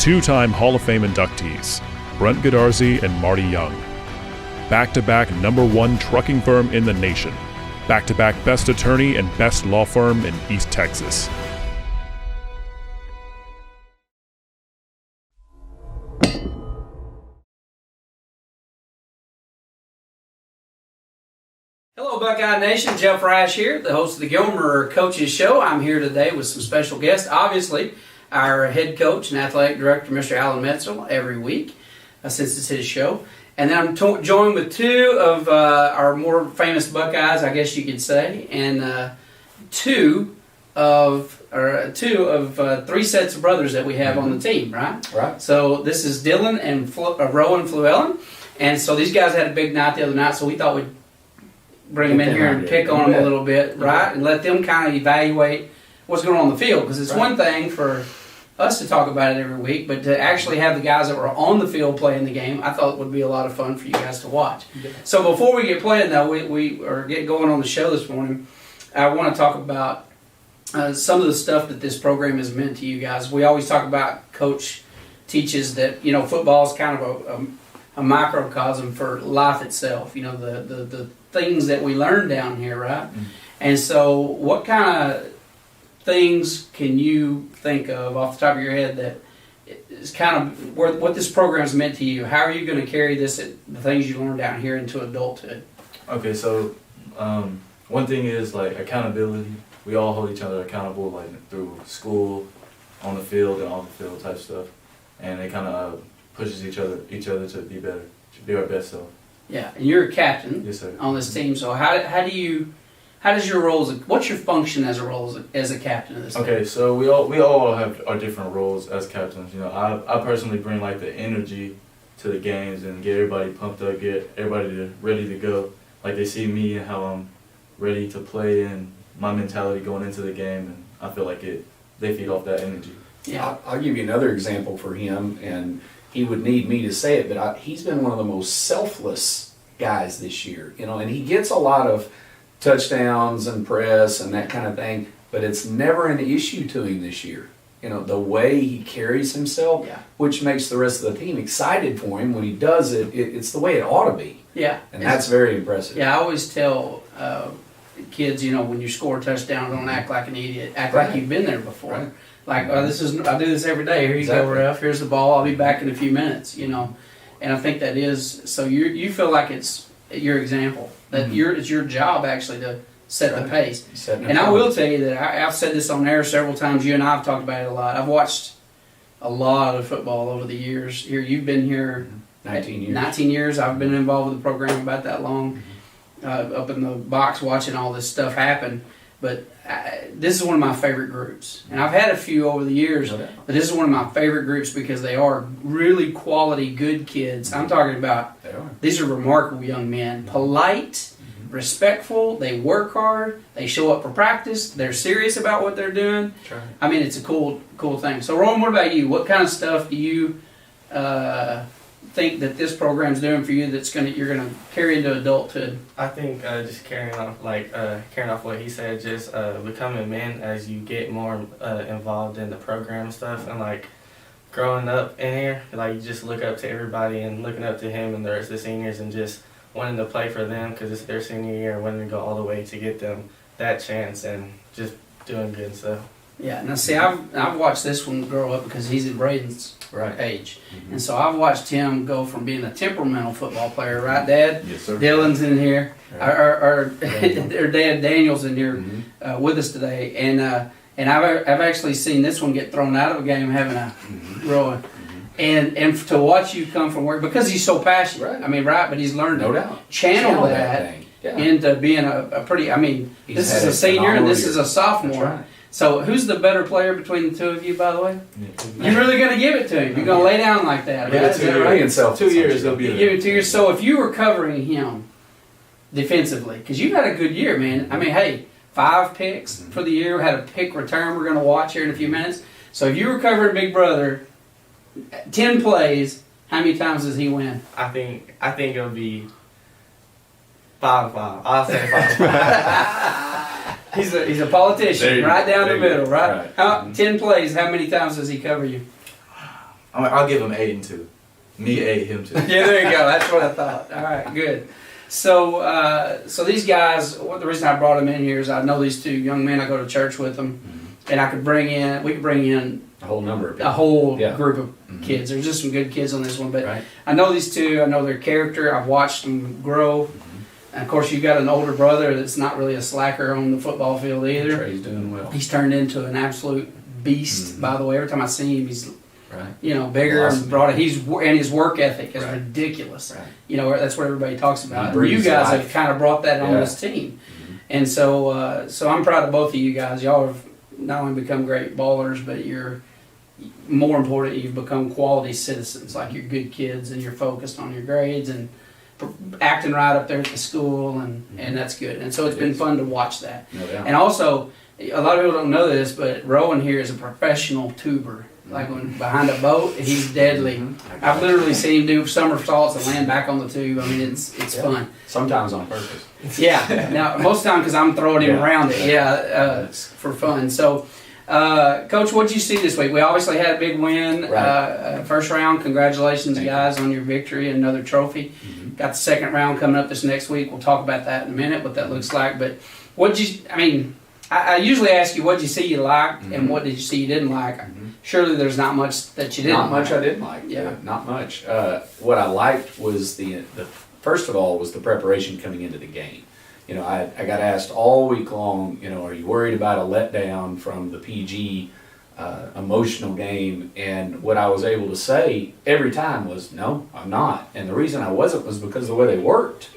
Two-time Hall of Fame inductees, Brent Godarzi and Marty Young. Back-to-back #1 trucking firm in the nation. Back-to-back best attorney and best law firm in East Texas. Hello, Buckeye Nation. Jeff Rash here, the host of the Gilmer Coaches Show. I'm here today with some special guests. Obviously, our head coach and athletic director, Mr. Alan Metzel, every week, since it's his show. And then I'm joined with two of our more famous Buckeyes, I guess you could say, and two of three sets of brothers that we have on the team, right? Right. So this is Dylan and Rowan Flewellen. And so these guys had a big night the other night, so we thought we'd bring them in here and pick on them a little bit, right? And let them kind of evaluate what's going on the field. Because it's one thing for us to talk about it every week, but to actually have the guys that were on the field playing the game, I thought would be a lot of fun for you guys to watch. Yeah. So before we get playing, though, we are get going on the show this morning, I want to talk about some of the stuff that this program has meant to you guys. We always talk about Coach teaches that, you know, football is kind of a microcosm for life itself, you know, the things that we learn down here, right? Mm-hmm. And so what kind of things can you think of off the top of your head that is kind of what this program has meant to you? How are you going to carry this, the things you learned down here, into adulthood? Okay, so one thing is like accountability. We all hold each other accountable, like through school, on the field, and off the field type stuff, and it kind of pushes each other to be better, to be our best self. Yeah, and you're a captain. Yes, sir. On this team. So how does your role what's your function as a captain of this team? Okay, so we all have our different roles as captains. You know, I personally bring like the energy to the games and get everybody pumped up, get everybody ready to go. Like they see me and how I'm ready to play and my mentality going into the game, and I feel like they feed off that energy. Yeah, I'll give you another example for him, and he would need me to say it, but he's been one of the most selfless guys this year, you know, and he gets a lot of touchdowns and press and that kind of thing, but it's never an issue to him this year. You know, the way he carries himself, which makes the rest of the team excited for him when he does it, it's the way it ought to be. Yeah. And that's very impressive. Yeah, I always tell kids, you know, when you score a touchdown, don't act like an idiot. Act like you've been there before. Right. Like, I do this every day. Here you go, ref. Here's the ball. I'll be back in a few minutes, you know. And I think that is, so you feel like it's your example. That it's your job actually to set the pace. And I will tell you that I've said this on air several times. You and I have talked about it a lot. I've watched a lot of football over the years. Here, you've been here 19 years. 19 years. I've been involved with the program about that long, up in the box watching all this stuff happen. But this is one of my favorite groups. And I've had a few over the years, but this is one of my favorite groups because they are really quality, good kids. I'm talking about, these are remarkable young men. Polite, respectful, they work hard, they show up for practice, they're serious about what they're doing. I mean, it's a cool thing. So, Rowan, what about you? What kind of stuff do you think that this program's doing for you that's you're gonna carry into adulthood? I think just carrying off what he said, just becoming men as you get more involved in the program and stuff, and like growing up in here, like you just look up to everybody and looking up to him and the rest of the seniors and just wanting to play for them because it's their senior year and wanting to go all the way to get them that chance and just doing good stuff. Yeah, now see, I've watched this one grow up because he's at Braden's age. And so I've watched him go from being a temperamental football player, right, Dad? Yes, sir. Dylan's in here. Our Dad Daniel's in here with us today. And I've actually seen this one get thrown out of a game having a growing. And to watch you come from where, because he's so passionate. Right. I mean, but he's learned to channel that into being a pretty, I mean, this is a senior and this is a sophomore. So who's the better player between the two of you, by the way? You're really going to give it to him. You're going to lay down like that. Right? 2 years. He'll be there. Give it 2 years. So if you were covering him defensively, because you've had a good year, man. I mean, hey, 5 picks for the year. Had a pick return we're going to watch here in a few minutes. So if you were covering Big Brother, 10 plays, how many times does he win? I think it'll be 5-5. I'll say 5-5. He's a politician, right down the middle, right? 10 plays, how many times does he cover you? I'll give him 8 and 2. Me 8, him 2. Yeah, there you go. That's what I thought. All right, good. So, so these guys. The reason I brought them in here is I know these two young men. I go to church with them, and we could bring in A whole number of people. a whole Yeah. group of kids. There's just some good kids on this one, but Right. I know these two. I know their character. I've watched them grow. And of course, you've got an older brother that's not really a slacker on the football field either. Trey's doing well. He's turned into an absolute beast. By the way, every time I see him, he's Right. bigger Awesome. and broader. And his work ethic is Right. ridiculous. Right. That's what everybody talks about. And breathes you guys life. have kind of brought that on Yeah. this team, and so I'm proud of both of you guys. Y'all have not only become great ballers, but you're more important. You've become quality citizens. Like you're good kids, and you're focused on your grades and acting right up there at the school, and that's good. And so it's been fun to watch that. No doubt. And also, a lot of people don't know this, but Rowan here is a professional tuber. Like when behind a boat, he's deadly. I've literally seen him do somersaults and land back on the tube. I mean, it's Yeah. fun. Sometimes on purpose. Yeah. Now, most of the time because I'm throwing him Yeah. around it. Yeah, for fun. So, Coach, what did you see this week? We obviously had a big win. Right. First round. Congratulations, Thank you. guys, on your victory and another trophy. Got the second round coming up this next week. We'll talk about that in a minute, what that looks like. But I usually ask you what did you see you liked and what did you see you didn't like. Surely there's not much that you didn't Not much like. I didn't like. Yeah. Not much. What I liked was the first of all was the preparation coming into the game. I got asked all week long, are you worried about a letdown from the PG emotional game? And what I was able to say every time was, no, I'm not. And the reason I wasn't was because of the way they worked.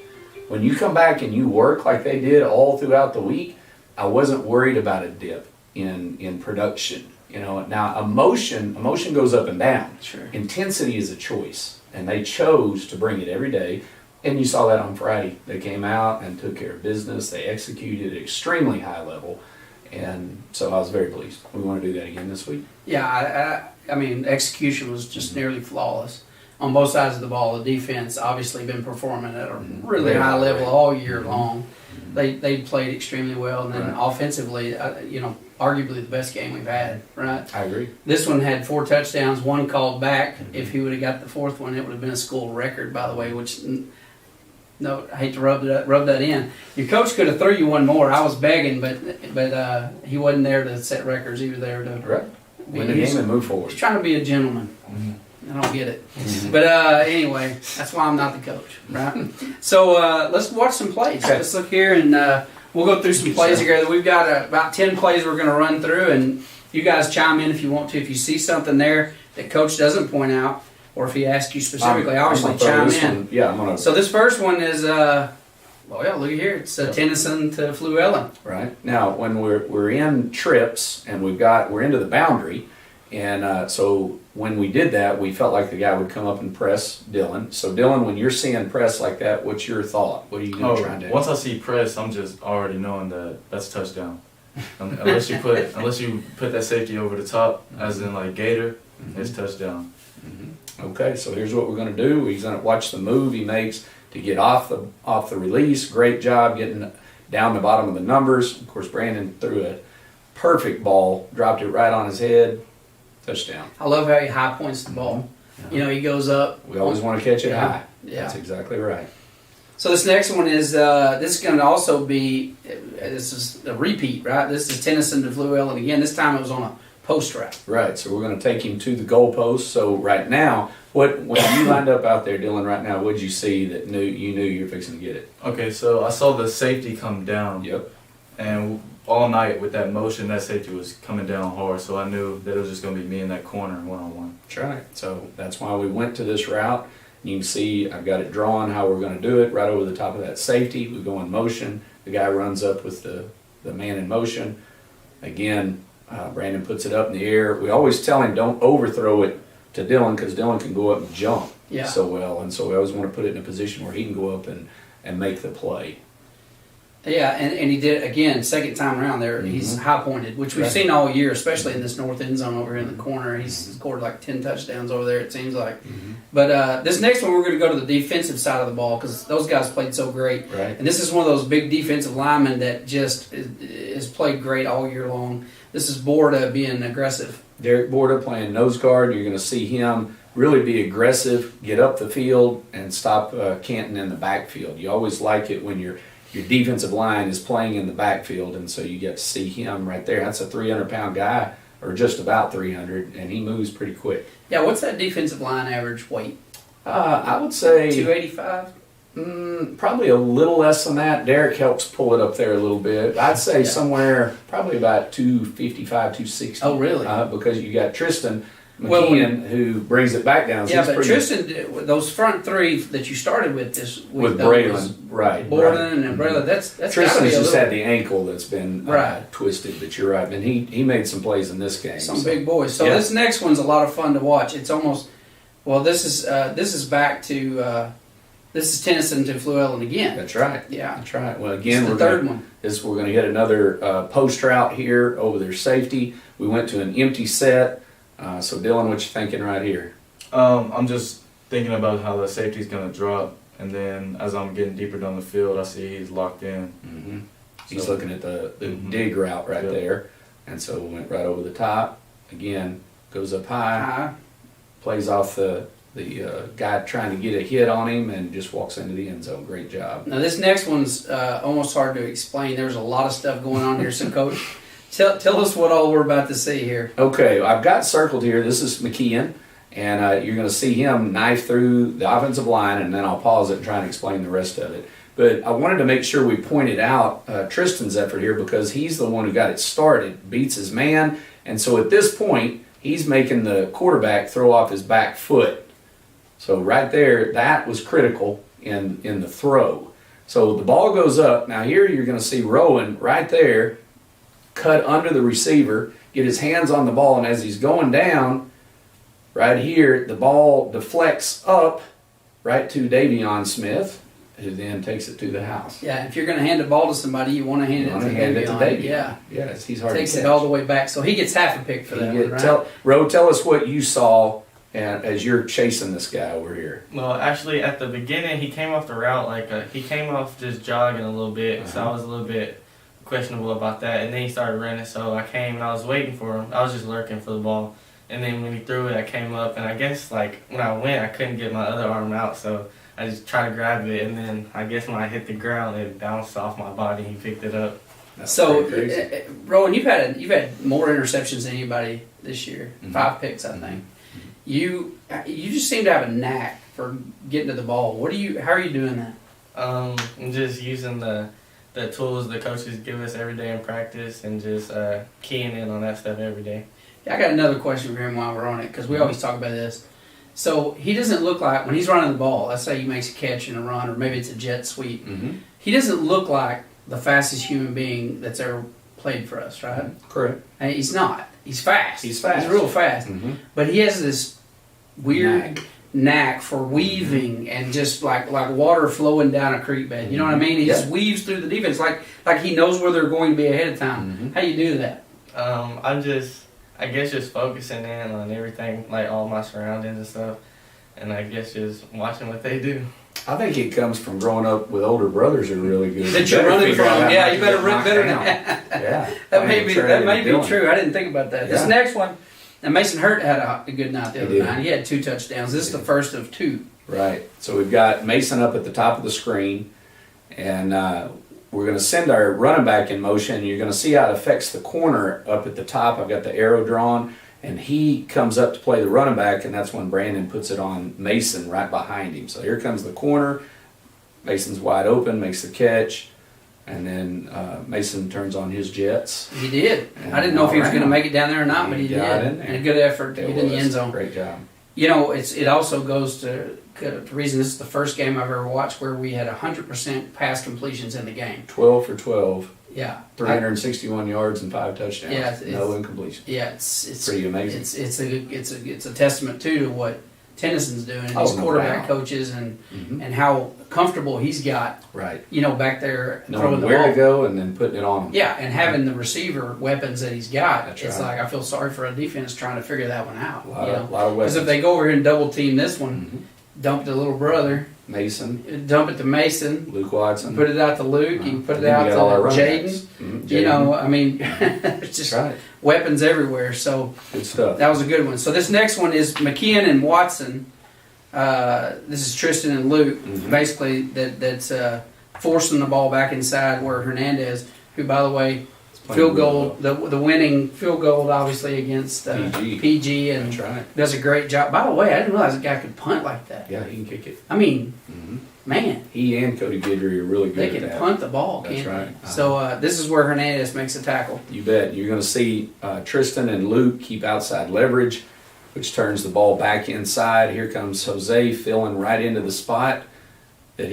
When you come back and you work like they did all throughout the week, I wasn't worried about a dip in production. Now emotion goes up and down. Sure. Intensity is a choice, and they chose to bring it every day. And you saw that on Friday. They came out and took care of business. They executed at extremely high level, and so I was very pleased. We want to do that again this week. Yeah, I mean, execution was just nearly flawless on both sides of the ball. The defense obviously been performing at a really Very high high level rate. all year long. They played extremely well, and then Right. offensively, arguably the best game we've had. Right. I agree. This one had 4 touchdowns, 1 called back. If he would have got the 4th one, it would have been a school record, by the way. Which, no, I hate to rub that in. Your coach could have threw you one more. I was begging, but he wasn't there to set records. He was there to Right. Win the game and move forward. He's trying to be a gentleman. I don't get it. But anyway, that's why I'm not the coach, right? So let's watch some plays. Okay. Let's look here and we'll go through some plays together. We've got about 10 plays we're going to run through, and you guys chime in if you want to. If you see something there that coach doesn't point out, or if he asks you specifically, obviously I'm gonna throw chime this in. one- Yeah, I'm going to. So this first one is, look here. It's Tennyson to Fluellen. Right. Now, when we're in trips and we're into the boundary, and so when we did that, we felt like the guy would come up and press Dylan. So Dylan, when you're seeing press like that, what's your thought? What are you going to try and do? Once I see press, I'm just already knowing that that's a touchdown. Unless you put that safety over the top, as in like Gator, it's touchdown. Okay, so here's what we're going to do. He's going to watch the move he makes to get off the release. Great job getting down the bottom of the numbers. Of course, Brandon threw a perfect ball, dropped it right on his head. Touchdown. I love how he high points the ball. He goes up. We always want to catch it Yeah. high. Yeah. That's exactly right. So this next one is this is going to also be this is a repeat, right? This is Tennyson to Fluellen again. This time it was on a post route. Right, so we're going to take him to the goalpost. So right now, when you lined up out there, Dylan, right now, what did you see that you knew you were fixing to get it? Okay, so I saw the safety come down, Yep. and all night with that motion, that safety was coming down hard, so I knew that it was just going to be me in that corner one-on-one. That's right. So that's why we went to this route. You can see I've got it drawn how we're going to do it right over the top of that safety. We go in motion. The guy runs up with the man in motion. Again, Brandon puts it up in the air. We always tell him don't overthrow it to Dylan because Dylan can go up and jump so well. And so we always want to put it in a position where he can go up and make the play. Yeah, and he did it again, second time around there. He's high pointed, which we've seen all year, especially in this north end zone over here in the corner. He's scored like 10 touchdowns over there, it seems like. But this next one, we're going to go to the defensive side of the ball because those guys played so great. Right. And this is one of those big defensive linemen that just has played great all year long. This is Borda being aggressive. Derek Borda playing nose guard. You're going to see him really be aggressive, get up the field, and stop Canton in the backfield. You always like it when your defensive line is playing in the backfield, and so you get to see him right there. That's a 300-pound guy, or just about 300, and he moves pretty quick. Yeah, what's that defensive line average weight? I would say 285? probably a little less than that. Derek helps pull it up there a little bit. I'd say Yeah. somewhere probably about 255, 260. Oh, really? Because you got Tristan Well, McKeon who brings it back down. So Yeah, he's but pretty- Tristan, those front three that you started with this week, with though, was Braylon, right? Borden and Braylon, that's gotta Tristan's be a just little, had the ankle that's been Right. twisted, but you're right. And he made some plays in this game. some so. big boys. So Yeah. this next one's a lot of fun to watch. It's almost, well, this is back to, this is Tennyson to Fluellen again. That's right. Yeah. That's right. Well, It's again, the we're third gonna, one. we're going to get another post route here over their safety. We went to an empty set. So Dylan, what you thinking right here? I'm just thinking about how the safety's gonna drop, and then as I'm getting deeper down the field, I see he's locked in. Mm-hmm. He's So- looking at the Mhm. dig route right Yep. there, and so we went right over the top. Again, goes up high, plays off the guy trying to get a hit on him, and just walks into the end zone. Great job. Now this next one's almost hard to explain. There's a lot of stuff going on here. So Coach, tell us what all we're about to see here. Okay, I've got circled here. This is McKeon, and you're going to see him knife through the offensive line, and then I'll pause it and try and explain the rest of it. But I wanted to make sure we pointed out Tristan's effort here because he's the one who got it started, beats his man, and so at this point, he's making the quarterback throw off his back foot. So right there, that was critical in the throw. So the ball goes up. Now here you're going to see Rowan right there cut under the receiver, get his hands on the ball, and as he's going down, right here, the ball deflects up right to Davion Smith, who then takes it to the house. Yeah, if you're going to hand the ball to somebody, you want to hand You it wanna to hand it to Davion. Davion. Yeah, Yes, he's hard takes to it catch. all the way back. So he gets half a pick for that one, right? Tell us what you saw as you're chasing this guy over here. Well, actually, at the beginning, he came off the route he came off just jogging a little bit, so I was a little bit questionable about that. And then he started running, so I came and I was waiting for him. I was just lurking for the ball. And then when he threw it, I came up, and I guess when I went, I couldn't get my other arm out, so I just tried to grab it. And then I guess when I hit the ground, it bounced off my body. He picked it up. That's So, pretty crazy. Rowan, you've had more interceptions than anybody this year. Mhm. 5 picks, I think. You just seem to have a knack for getting to the ball. How are you doing that? I'm just using the tools the coaches give us every day in practice and just keying in on that stuff every day. I got another question for him while we're on it because we always talk about this. So he doesn't look like when he's running the ball. Let's say he makes a catch and a run, or maybe it's a jet sweep. Mhm. He doesn't look like the fastest human being that's ever played for us, right? Correct. And he's not. He's fast. He's fast. He's real fast. Mhm. But he has this weird knack for weaving and just like water flowing down a creek bed. You know what I mean? He just weaves through the defense like he knows where they're going to be ahead of time. How do you do that? I guess just focusing in on everything, like all my surroundings and stuff, and I guess just watching what they do. I think it comes from growing up with older brothers who are really good. That You you're better running figure from. out how Yeah, not you to better get run knocked better down. than Yeah. That may be Dylan. true. I didn't think about that. This Yeah. next one, now Mason Hurt had a good night the He other did. night. He had 2 touchdowns. This is the first of 2. Right. So we've got Mason up at the top of the screen, and we're going to send our running back in motion. You're going to see how it affects the corner up at the top. I've got the arrow drawn, and he comes up to play the running back, and that's when Brandon puts it on Mason right behind him. So here comes the corner. Mason's wide open, makes the catch, and then Mason turns on his jets. He did. I didn't know if he was going to make it down there or not, but he did. got in there. And a good effort to get in the end zone. Great job. You know, it also goes to the reason this is the first game I've ever watched where we had 100% pass completions in the game. 12 for 12, Yeah. 361 yards and 5 touchdowns. Yeah, no incompletion. It's Pretty amazing. It's a testament too to what Tennyson's doing and his no quarterback doubt. coaches and Mhm. and how comfortable he's got, Right. back there throwing Knowing the where ball. to go and then putting it on them. Yeah, and having the receiver weapons that he's got, That's it's right. like I feel sorry for a defense trying to figure that one out. A lot of weapons. Because if they go over here and double team this one, Mhm. dump it to little brother, Mason, dump it to Mason, Luke Watson. put it out to Luke, you can put it And then out we got all our to running Jaden. backs. Mhm, You Jaden. know, I mean, it's just That's right. weapons everywhere. So Good stuff. that was a good one. So this next one is McKeon and Watson. This is Tristan and Luke, basically that's forcing the ball back inside where Hernandez, who by the way, field goal, the winning field goal obviously against PG and That's right. does a great job. By the way, I didn't realize a guy could punt like that. Yeah, he can kick it. I mean, man, He and Cody Guidry are really they good can at that. punt the ball, That's can't right. they? So this is where Hernandez makes a tackle. You bet. You're going to see Tristan and Luke keep outside leverage, which turns the ball back inside. Here comes Jose filling right into the spot that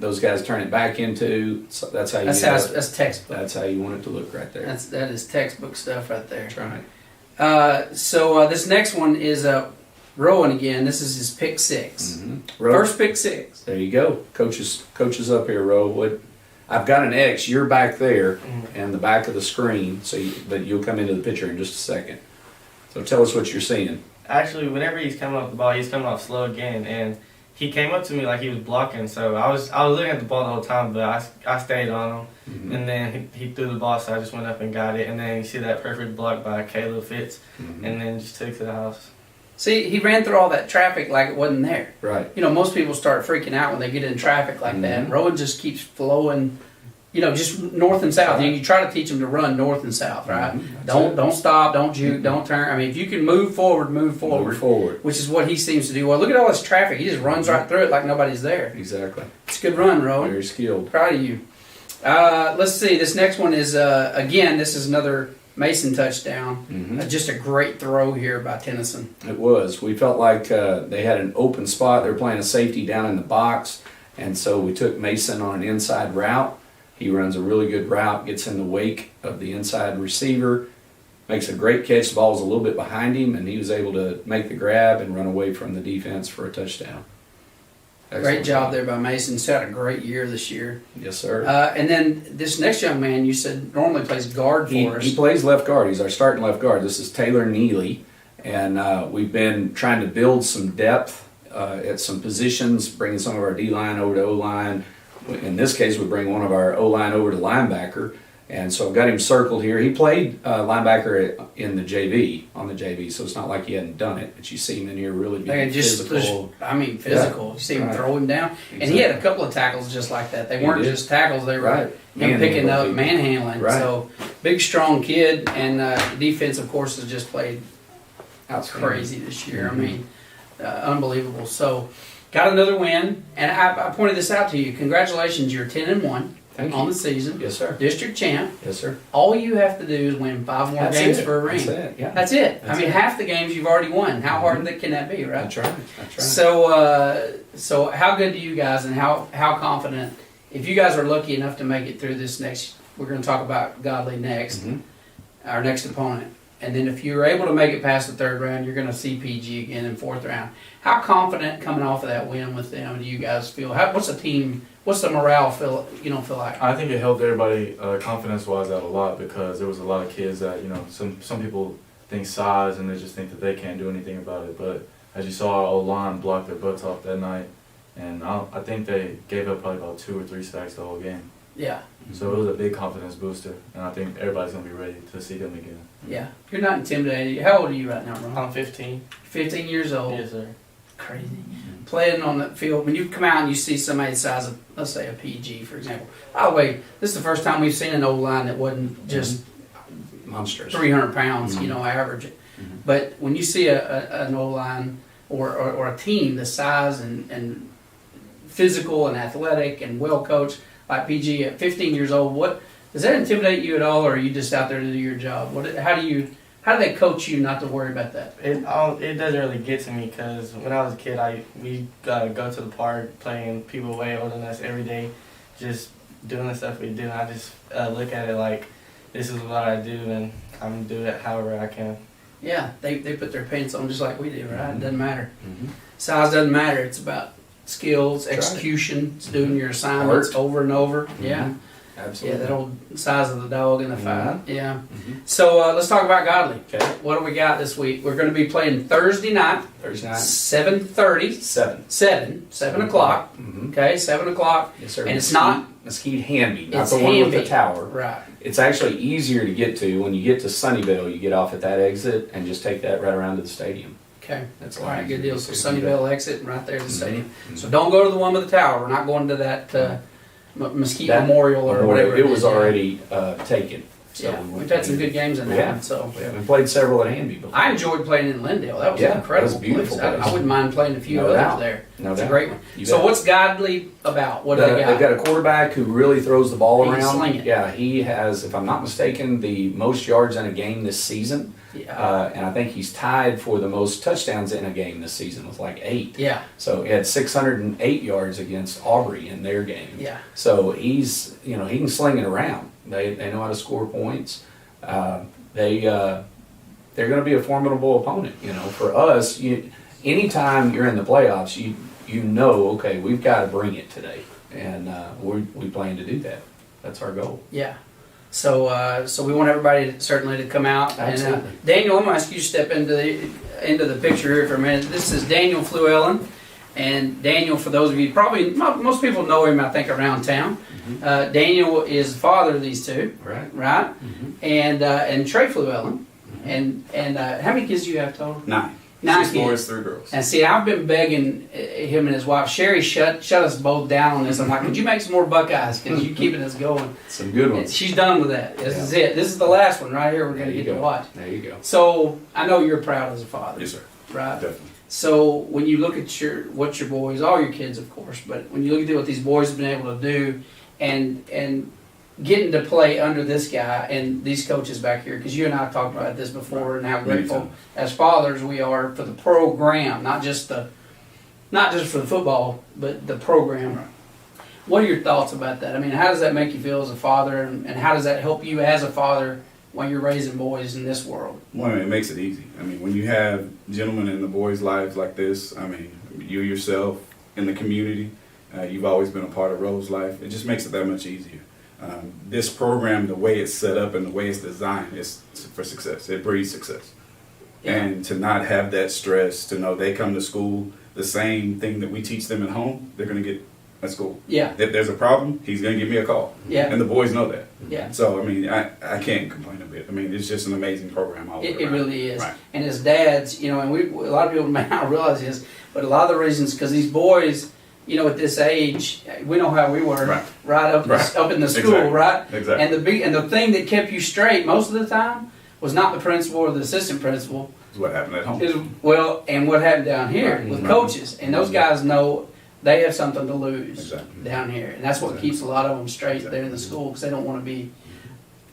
those guys turn it back into. So that's how you. That's textbook. That's how you want it to look right there. That is textbook stuff right there. That's right. So this next one is Rowan again. This is his pick six. Ro, First pick six. there you go. Coaches up here, Ro. I've got an X. You're back there, and the back of the screen. But you'll come into the picture in just a second. So tell us what you're seeing. Actually, whenever he's coming off the ball, he's coming off slow again, and he came up to me like he was blocking. So I was looking at the ball the whole time, but I stayed on him, and then he threw the ball, so I just went up and got it, and then you see that perfect block by Caleb Fitz, and then just took it to the house. See, he ran through all that traffic like it wasn't there. Right. You know, most people start freaking out when they get in traffic like that. Rowan just keeps flowing, you know, just north and south. Right. You try to teach them to run north and south, right? That's it. Don't stop, don't juke, don't turn. I mean, if you can move forward, Move forward. which is what he seems to do. Well, look at all this traffic. He just runs right through it like nobody's there. Exactly. It's a good run, Rowan. Very skilled. Proud of you. Let's see. This next one is, again, this is another Mason touchdown. Just a great throw here by Tennyson. It was. We felt like they had an open spot. They were playing a safety down in the box, and so we took Mason on an inside route. He runs a really good route, gets in the wake of the inside receiver, makes a great catch. The ball was a little bit behind him, and he was able to make the grab and run away from the defense for a touchdown. Great Excellent job there by Mason. He's had a great year this year. Yes, sir. And then this next young man, you said normally plays guard for us. He plays left guard. He's our starting left guard. This is Taylor Neely, and we've been trying to build some depth at some positions, bringing some of our D-line over to O-line. In this case, we bring one of our O-line over to linebacker, and so I've got him circled here. He played linebacker in the JV, on the JV, so it's not like he hadn't done it, but you see him in here really being physical. physical. Yeah. You see him Right. throw him down. And he had a couple of tackles just like that. They He weren't did. just tackles, they were Right. him picking Manhandling up, people. manhandling. Right. So, big, strong kid, and defense, of course, has just played Outstanding. crazy this year. I mean, unbelievable. So, got another win, and I pointed this out to you. Congratulations, you're 10-1 Thank on you. the season. Yes, sir. District champ. Yes, sir. All you have to do is win 5 more That's games it. for a ring. That's it. Yeah. That's it. That's I mean, it. half the games you've already won. How hard can that be, right? That's right. That's right. So how good do you guys, and how confident, if you guys are lucky enough to make it through this next, we're going to talk about Godly next, our next opponent. And then if you're able to make it past the third round, you're going to see PG again in fourth round. How confident coming off of that win with them do you guys feel? What's the morale feel like? I think it helped everybody confidence-wise out a lot because there was a lot of kids that, you know, some people think size and they just think that they can't do anything about it. But as you saw, our O-line blocked their butts off that night, and I think they gave up probably about 2 or 3 sacks the whole game. Yeah, So it was a big confidence booster, and I think everybody's going to be ready to see them again. yeah. You're not intimidated. How old are you right now, Ron? I'm 15. 15 years old. Yes, sir. Crazy. Playing on the field, when you come out and you see somebody the size of, let's say, a PG, for example. By the way, this is the first time we've seen an O-line that wasn't just Monsters. 300 pounds, average. But when you see an O-line or a team the size and physical and athletic and well coached like PG at 15 years old, what does that intimidate you at all, or are you just out there to do your job? How do they coach you not to worry about that? It doesn't really get to me because when I was a kid, we go to the park playing people way older than us every day, just doing the stuff we do. And I just look at it like this is what I do, and I'm gonna do it however I can. Yeah, they put their pants on just like we do, right? It doesn't matter. Size doesn't matter. It's about skills, That's right. execution, it's doing your assignments Heart. over and over. Yeah. Absolutely. Yeah, that old size of the dog in the fight. Yeah. Mhm. So let's talk about Godly. Okay. What do we got this week? We're going to be playing Thursday night, Thursday night. 7:30, 7 o'clock. Mm-hmm. Okay, 7 o'clock. Yes, sir. And it's not- Mesquite Hamby, not It's the one with the Hamby. tower. Right. It's actually easier to get to when you get to Sunnyvale. You get off at that exit and just take that right around to the stadium. Okay. That's a All lot right, good easier deal. to So do that. Sunnyvale exit and right there at the stadium. Mhm. So don't go to the one with the tower. We're not going to that Mesquite That Memorial or whatever. It was is, yeah. already taken. So Yeah, we we've had some good games in that Yeah. one. So Yeah, we played several at Hanby before. I enjoyed playing in Lindale. That was Yeah, an incredible that was a beautiful place. I place. wouldn't mind playing a few No others doubt. there. No It's a doubt. great one. You So bet. what's Godly about? What do they got? They've got a quarterback who really throws the ball He can around. sling it. Yeah, he has, if I'm not mistaken, the most yards in a game this season. Yeah. And I think he's tied for the most touchdowns in a game this season with like 8. Yeah. So he had 608 yards against Aubrey in their game. Yeah. So he's, he can sling it around. They know how to score points. They're going to be a formidable opponent. For us, anytime you're in the playoffs, you know, okay, we've got to bring it today, and we plan to do that. That's our goal. Yeah. So we want everybody certainly to come out. Absolutely. And Daniel, I'm going to ask you to step into the picture here for a minute. This is Daniel Fluellen. And Daniel, for those of you, probably most people know him, I think, around town. Daniel is the father of these two, Right. right? Mhm. And Trey Fluellen. And how many kids do you have total? 9. 9 6 kids. boys, 3 girls. And see, I've been begging him and his wife, Sherry, shut us both down on this. I'm like, could you make some more Buckeyes? Because you keeping us going. Some good And ones. she's done with that. This is it. This is the last one right here we're going There to you get to go. watch. There you go. So I know you're proud as a father, Yes, sir. right? Definitely. So when you look at what your boys, all your kids, of course, but when you look at what these boys have been able to do, and getting to play under this guy and these coaches back here, because you and I have talked about this before, and how Many grateful times. as fathers we are for the program, not just for the football, but the program. Right. What are your thoughts about that? I mean, how does that make you feel as a father, and how does that help you as a father when you're raising boys in this world? Well, it makes it easy. I mean, when you have gentlemen in the boys' lives like this, I mean, you yourself in the community, you've always been a part of Rose's life. It just makes it that much easier. This program, the way it's set up and the way it's designed, is for success. It breeds success. Yeah. And to not have that stress, to know they come to school, the same thing that we teach them at home, they're going to get at school. Yeah, If there's a problem, he's going to give me a call. yeah, And the boys know that. yeah. So, I mean, I can't complain a bit. I mean, it's just an amazing program all the way It around. really is. Right. And as dads, and a lot of people may not realize this, but a lot of the reasons, because these boys, at this age, we know how we were, Right. up Right. up in the school, Exactly. right? Exactly. And the thing that kept you straight most of the time was not the principal or the assistant principal. That's what happened at home. And what happened down here Right. with Right. coaches. And those guys know they have something to lose Exactly. down here. And that's what Exactly. keeps a lot of them straight there in the school, because they don't want to be,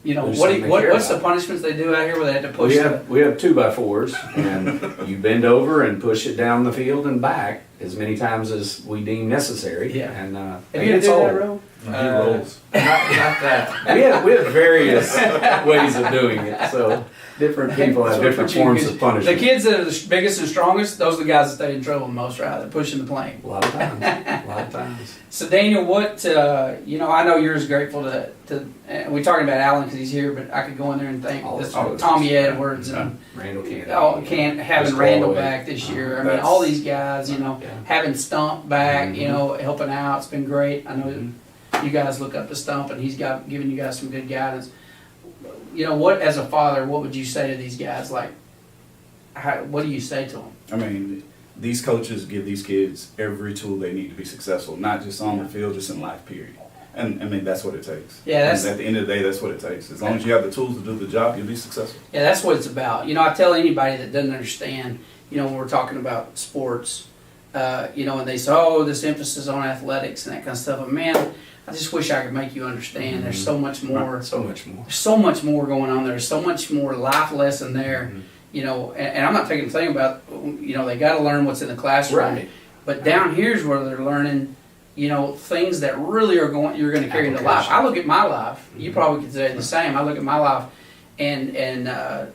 There's what something they care what's the about. punishments they do out here where they have to push We have 2x4s, and you bend over and push it down the field and back as many times as we deem necessary. Yeah. And Have you ever it's done all. that, Ro? He rolls. Not that. We have various ways of doing it. So different people have So different what you- forms of The punishment. kids that are the biggest and strongest, those are the guys that stay in trouble the most, right? They're pushing the plane. A lot of times. A lot of times. So Daniel, what I know you're as grateful to we're talking about Alan because he's here, but I could go in there and thank All this, the others. Tommy Edwards and Randall Kennedy. having Chris Randall Calloway. back this year. I mean, That's- all these guys, Yeah. having Stump back, Mhm. helping out. It's been great. I know Mhm. you guys look up to Stump, and he's giving you guys some good guidance. What as a father, what would you say to these guys? Like, what do you say to them? I mean, these coaches give these kids every tool they need to be successful, not just on the field, just in life, period. And I mean, that's what it takes. Yeah, that's- And at the end of the day, that's what it takes. As long as you have the tools to do the job, you'll be successful. Yeah, that's what it's about. I tell anybody that doesn't understand, when we're talking about sports, and they say, oh, this emphasis on athletics and that kind of stuff. But man, I just wish I could make you understand. There's so much more. So much more. There's so much more going on there. There's so much more life lesson there. And I'm not taking the thing about, they got to learn what's in the classroom. Right. But down here's where they're learning, things that really you're going to carry into life. I look at my life. You probably could say the same. I look at my life, and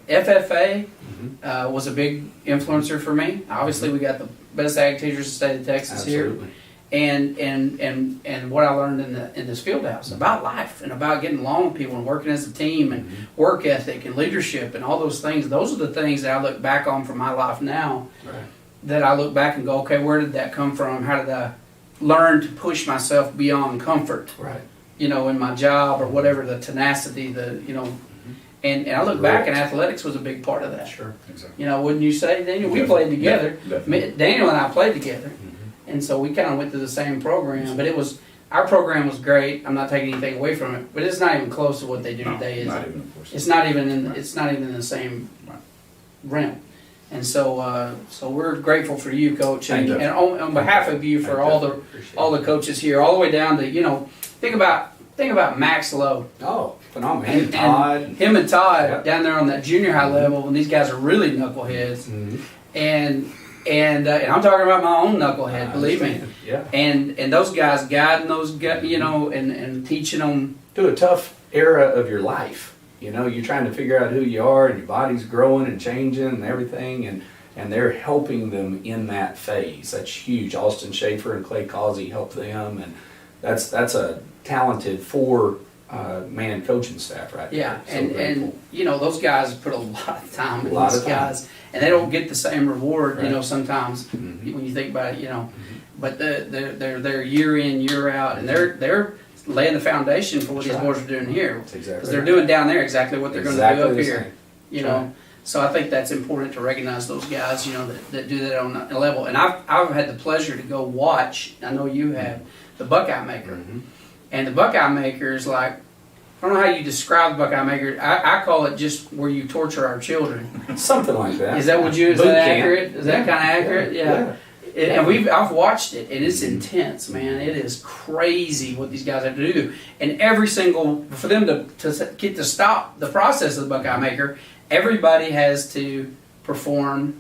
FFA was a big influencer for me. Obviously, we got the best ag teachers in the state of Texas here. Absolutely. And what I learned in this field house about life and about getting along with people and working as a team and work ethic and leadership and all those things. Those are the things that I look back on from my life now. Right. That I look back and go, okay, where did that come from? How did I learn to push myself beyond comfort? Right. you know, in my job or whatever, the tenacity, the, you know, and I look back and athletics was a big part of that. Sure. Exactly. You know, wouldn't you say, Daniel? We played together. Definitely. Daniel and I played together. Mm-hmm. And so we kind of went through the same program, but our program was great. I'm not taking anything away from it, but it's not even close to what they do No, today. Is not it? even, of course. It's not even in the same realm. And so, so we're grateful for you, Coach, and, Thank you. and on behalf of you for Appreciate all the coaches here, all the way down to, you know, think about Max Lowe. Oh, phenomenal. And- And Todd. Him and Todd Yep. down there on that junior high level, and these guys are really knuckleheads. Mhm. And I'm talking about my own knucklehead, believe me. Yeah. And those guys guiding those guys, you know, and teaching them. To a tough era of your life. You know, you're trying to figure out who you are, and your body's growing and changing and everything, and they're helping them in that phase. That's huge. Austin Schaefer and Clay Causey help them, and that's a talented man coaching staff right Yeah, there. So and grateful. you know those guys put a lot of time in A lot these of time. guys, and they don't get the same reward. You Right. know, sometimes Mhm. when you think about it, you know, but they're year in year out, and they're laying the foundation for what That's these right. boys are doing here. That's exactly Because they're right. doing down there exactly what they're Exactly going to the do up here. same. You That's know, so I think that's important to recognize those guys. You know, that do that on a level. And I've had the pleasure to go watch. I know you have the Buckeye Maker, Mhm. and the Buckeye Maker is like. I don't know how you describe the Buckeye Maker. I call it just where you torture our children. Something like that. Is that what you? Is Boot that camp. accurate? Is that Yeah. kind of accurate? Yeah. And I've watched it, and it's intense, man. It is crazy what these guys have to do, and every single for them to get to stop the process of the Buckeye Maker, everybody has to perform.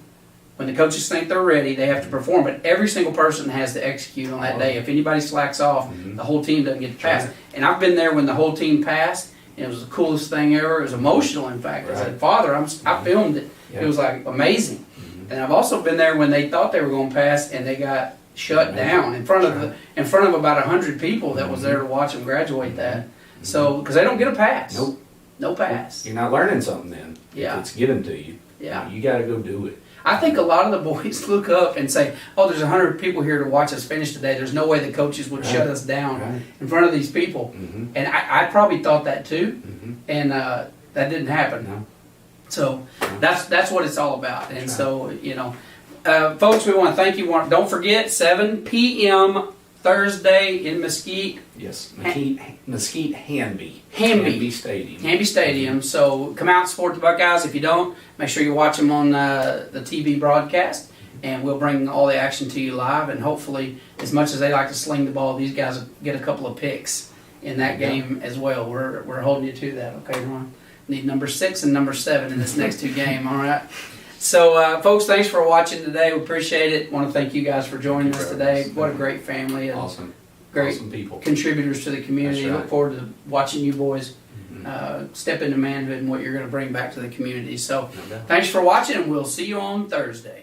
When the coaches think they're ready, they have to perform, but every single person has to execute on that day. If anybody slacks off, Mhm. the whole team doesn't get to pass. Right. And I've been there when the whole team passed, and it was the coolest thing ever. It was emotional, in fact. I Right. said, Father, I filmed it. Yeah. It was like amazing. Mhm. And I've also been there when they thought they were going to pass, and they got shut down in front of about 100 people that was there to watch them graduate that. So because they don't get a pass. Nope. No pass. You're not learning something then. Yeah. If it's given to you. Yeah. You got to go do it. I think a lot of the boys look up and say, "Oh, there's 100 people here to watch us finish today. There's no way the coaches would shut us down Right. in front of these people." Mhm. And I probably thought that too, Mhm. and that didn't happen. No. So that's what it's all about. And That's so, you know, folks, we want to thank you. Don't forget, 7 p.m. Thursday in Mesquite, Yes. Mesquite Hanby. Hanby. Stadium. Hanby Stadium. So come out and support the Buckeyes. If you don't, make sure you watch them on the TV broadcast, and we'll bring all the action to you live. And hopefully, as much as they like to sling the ball, these guys will get a couple of picks in that game as well. We're holding you to that, okay, Ron? Need number 6 and number 7 in this next 2 game, all right? So, folks, thanks for watching today. We appreciate it. Want to thank you guys for joining us today. What a great family and Awesome. great Awesome people. contributors to the community. That's right. Look forward to watching you boys Mhm. step into manhood and what you're going to bring back to the community. So, No doubt. thanks for watching, and we'll see you on Thursday.